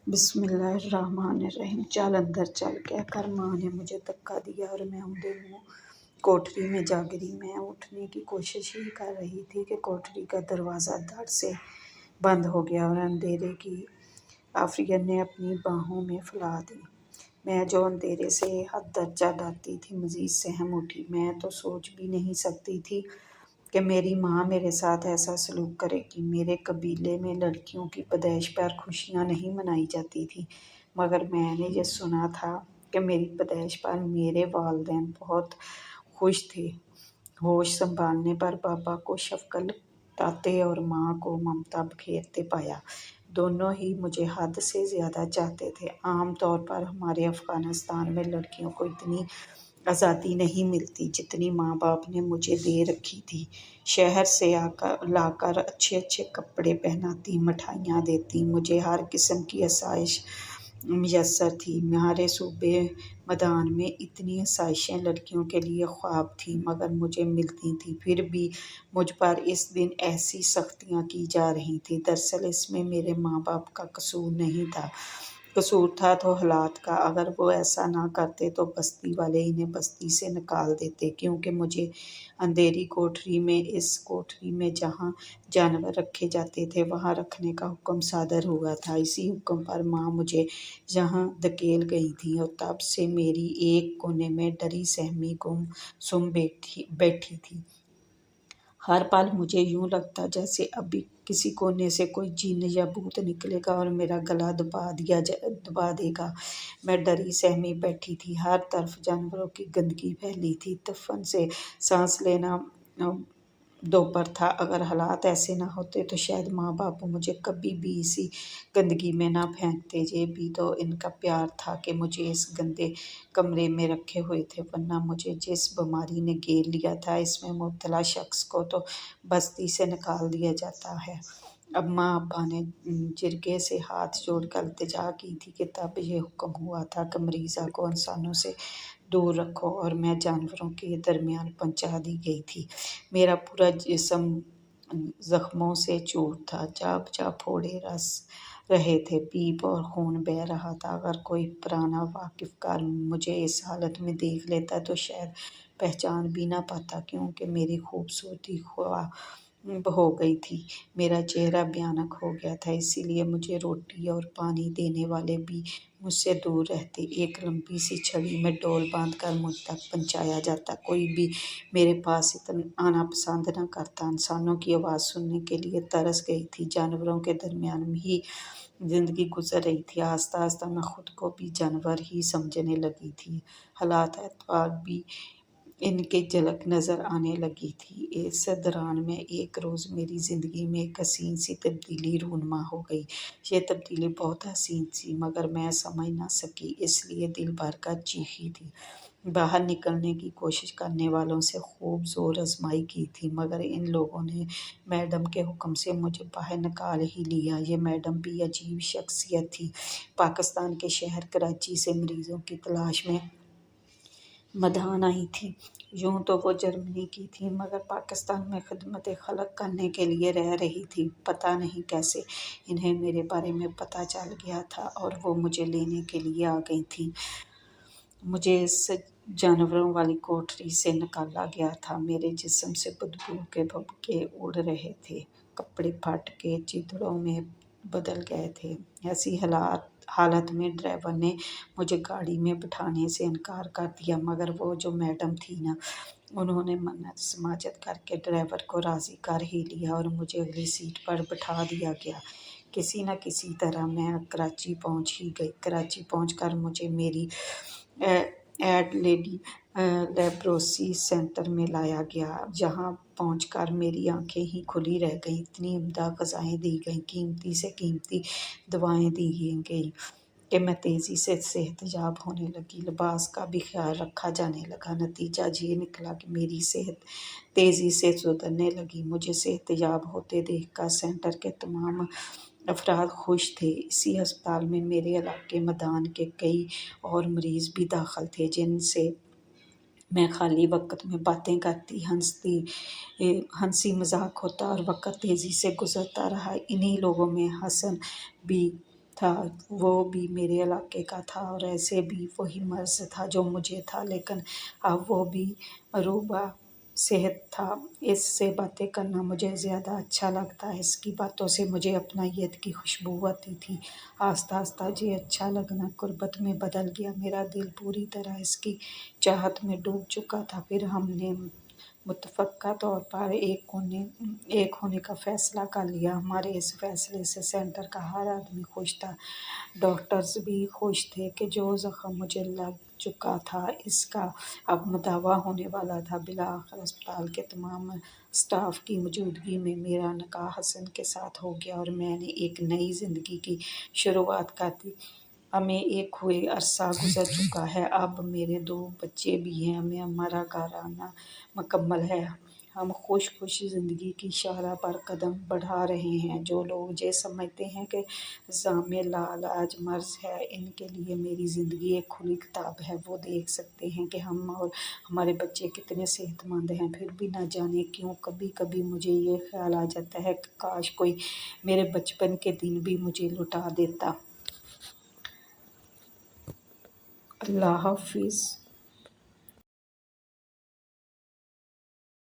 بسم اللہ الرحمن الرحیم۔ چل اندر چل کہہ کر ماں نے مجھے دھکا دیا اور میں اندھے منہ کوٹری میں جا گری۔ میں اٹھنے کی کوشش ہی کر رہی تھی کہ کوٹری کا دروازہ دھڑ سے بند ہو گیا اور اندھیرے کی آفرین نے اپنی باہوں میں پھیلا دی۔ میں جو اندھیرے سے حد درجہ ڈرتی تھی مزید سہم اٹھی۔ میں تو سوچ بھی نہیں سکتی تھی کہ میری ماں میرے ساتھ ایسا سلوک کرے گی۔ میرے قبیلے میں لڑکیوں کی پیدائش پر خوشیاں نہیں منائی جاتی تھیں، مگر میں نے یہ سنا تھا کہ میری پیدائش پر میرے والدین بہت خوش تھے۔ ہوش سنبھالنے پر بابا کو شفقت لوٹاتے اور ماں کو ممتا بکھیرتے پایا۔ دونوں ہی مجھے حد سے زیادہ چاہتے تھے۔ عام طور پر ہمارے افغانستان میں لڑکیوں کو اتنی آزادی نہیں ملتی جتنی ماں باپ نے مجھے دے رکھی تھی۔ شہر سے لا کر اچھے اچھے کپڑے پہناتی، مٹھائیاں دیتی، مجھے ہر قسم کی آسائش میسر تھی۔ ہمارے صوبے میدان میں اتنی آسائشیں لڑکیوں کے لیے خواب تھیں، مگر مجھے ملتی تھیں، پھر بھی مجھ پر اس دن ایسی سختیاں کی جا رہی تھیں۔ دراصل اس میں میرے ماں باپ کا قصور نہیں تھا، قصور تھا تو حالات کا۔ اگر وہ ایسا نہ کرتے تو بستی والے انہیں بستی سے نکال دیتے، کیونکہ مجھے اندھیری کوٹری میں، اس کوٹری میں جہاں جانور رکھے جاتے تھے، وہاں رکھنے کا حکم صادر ہوا تھا۔ اسی حکم پر ماں مجھے یہاں دھکیل گئی تھیں اور تب سے میری ایک کونے میں ڈری سہمی گم سم بیٹھی تھی۔ ہر پل مجھے یوں لگتا جیسے ابھی کسی کونے سے کوئی جن یا بھوت نکلے گا اور میرا گلا دبا دے گا۔ میں ڈری سہمی بیٹھی تھی۔ ہر طرف جانوروں کی گندگی پھیلی تھی، دفن سے سانس لینا دوپہر تھا۔ اگر حالات ایسے نہ ہوتے تو شاید ماں باپ مجھے کبھی بھی اسی گندگی میں نہ پھینکتے۔ یہ بھی تو ان کا پیار تھا کہ مجھے اس گندے کمرے میں رکھے ہوئے تھے، ورنہ مجھے جس بیماری نے گھیر لیا تھا، اس میں مبتلا شخص کو تو بستی سے نکال دیا جاتا ہے۔ اماں ابا نے جرگے سے ہاتھ جوڑ کر التجا کی تھی کہ تب یہ حکم ہوا تھا کہ مریضہ کو انسانوں سے دور رکھو، اور میں جانوروں کے درمیان پہنچا دی گئی تھی۔ میرا پورا جسم زخموں سے چور تھا، جا پھوڑے رس رہے تھے، پیپ اور خون بہہ رہا تھا۔ اگر کوئی پرانا واقف کار مجھے اس حالت میں دیکھ لیتا تو شاید پہچان بھی نہ پاتا، کیونکہ میری خوبصورتی خواب ہو گئی تھی، میرا چہرہ بھیانک ہو گیا تھا۔ اسی لیے مجھے روٹی اور پانی دینے والے بھی مجھ سے دور رہتے۔ ایک لمبی سی چھڑی میں ڈول باندھ کر مجھ تک پہنچایا جاتا۔ کوئی بھی میرے پاس آنا پسند نہ کرتا۔ انسانوں کی آواز سننے کے لیے ترس گئی تھی۔ جانوروں کے درمیان ہی زندگی گزر رہی تھی۔ آہستہ آہستہ میں خود کو بھی جانور ہی سمجھنے لگی تھی۔ حالات احوال بھی ان کی جھلک نظر آنے لگی تھی۔ اس دوران میں ایک روز میری زندگی میں ایک حسین سی تبدیلی رونما ہو گئی۔ یہ تبدیلی بہت حسین تھی، مگر میں سمجھ نہ سکی، اس لیے دل بھر کر چیخی تھی۔ باہر نکلنے کی کوشش کرنے والوں سے خوب زور آزمائی کی تھی، مگر ان لوگوں نے میڈم کے حکم سے مجھے باہر نکال ہی لیا۔ یہ میڈم بھی عجیب شخصیت تھی۔ پاکستان کے شہر کراچی سے مریضوں کی تلاش میں میدان آئی تھیں۔ یوں تو وہ جرمنی کی تھیں، مگر پاکستان میں خدمت خلق کرنے کے لیے رہ رہی تھیں۔ پتہ نہیں کیسے انہیں میرے بارے میں پتہ چل گیا تھا اور وہ مجھے لینے کے لیے آ گئی تھیں۔ مجھے اس جانوروں والی کوٹری سے نکالا گیا تھا۔ میرے جسم سے بدبو کے بھبکے اڑ رہے تھے، کپڑے پھٹ کے چیتڑوں میں بدل گئے تھے۔ ایسی حالت میں ڈرائیور نے مجھے گاڑی میں بٹھانے سے انکار کر دیا، مگر وہ جو میڈم تھی نا، انہوں نے منت سماجت کر کے ڈرائیور کو راضی کر ہی لیا اور مجھے اگلی سیٹ پر بٹھا دیا گیا۔ کسی نہ کسی طرح میں کراچی پہنچ ہی گئی۔ کراچی پہنچ کر مجھے میری ایڈلیڈ لیبروسی سینٹر میں لایا گیا، جہاں پہنچ کر میری آنکھیں ہی کھلی رہ گئیں۔ اتنی عمدہ غذائیں دی گئیں، قیمتی سے قیمتی دوائیں دی گئیں کہ میں تیزی سے صحت یاب ہونے لگی۔ لباس کا بھی خیال رکھا جانے لگا۔ نتیجہ یہ نکلا کہ میری صحت تیزی سے سدھرنے لگی۔ مجھے صحت یاب ہوتے دیکھ کر سینٹر کے تمام افراد خوش تھے۔ اسی ہسپتال میں میرے علاقے میدان کے کئی اور مریض بھی داخل تھے، جن سے میں خالی وقت میں باتیں کرتی، ہنسی مذاق ہوتا اور وقت تیزی سے گزرتا رہا۔ انہی لوگوں میں حسن بھی تھا وہ بھی میرے علاقے کا تھا، اور ایسے بھی وہی مرض تھا جو مجھے تھا، لیکن اب وہ بھی مروبہ صحت تھا۔ اس سے باتیں کرنا مجھے زیادہ اچھا لگتا ہے، اس کی باتوں سے مجھے اپنائیت کی خوشبو آتی تھی۔ آہستہ آہستہ یہ اچھا لگنا قربت میں بدل گیا، میرا دل پوری طرح اس کی چاہت میں ڈوب چکا تھا۔ پھر ہم نے متفقہ طور پر ایک ہونے کا فیصلہ کر لیا۔ ہمارے اس فیصلے سے سینٹر کا ہر آدمی خوش تھا، ڈاکٹرز بھی خوش تھے کہ جو زخم مجھے لگ چکا تھا اس کا اب مداوع ہونے والا تھا۔ بالآخر اسپتال کے تمام اسٹاف کی موجودگی میں میرا نکاح حسن کے ساتھ ہو گیا، اور میں نے ایک نئی زندگی کی شروعات کر دی۔ ہمیں ایک ہوئے عرصہ گزر چکا ہے، اب میرے 2 بچے بھی ہیں، ہمارا گھرانہ مکمل ہے، ہم خوش زندگی کی شاہراہ پر قدم بڑھا رہے ہیں۔ جو لوگ یہ سمجھتے ہیں کہ زام لاعلاج مرض ہے، ان کے لیے میری زندگی ایک کھلی کتاب ہے۔ وہ دیکھ سکتے ہیں کہ ہم اور ہمارے بچے کتنے صحت مند ہیں۔ پھر بھی نہ جانے کیوں کبھی کبھی مجھے یہ خیال آ جاتا ہے کہ کاش کوئی میرے بچپن کے دن بھی مجھے لوٹا دیتا۔ اللہ حافظ۔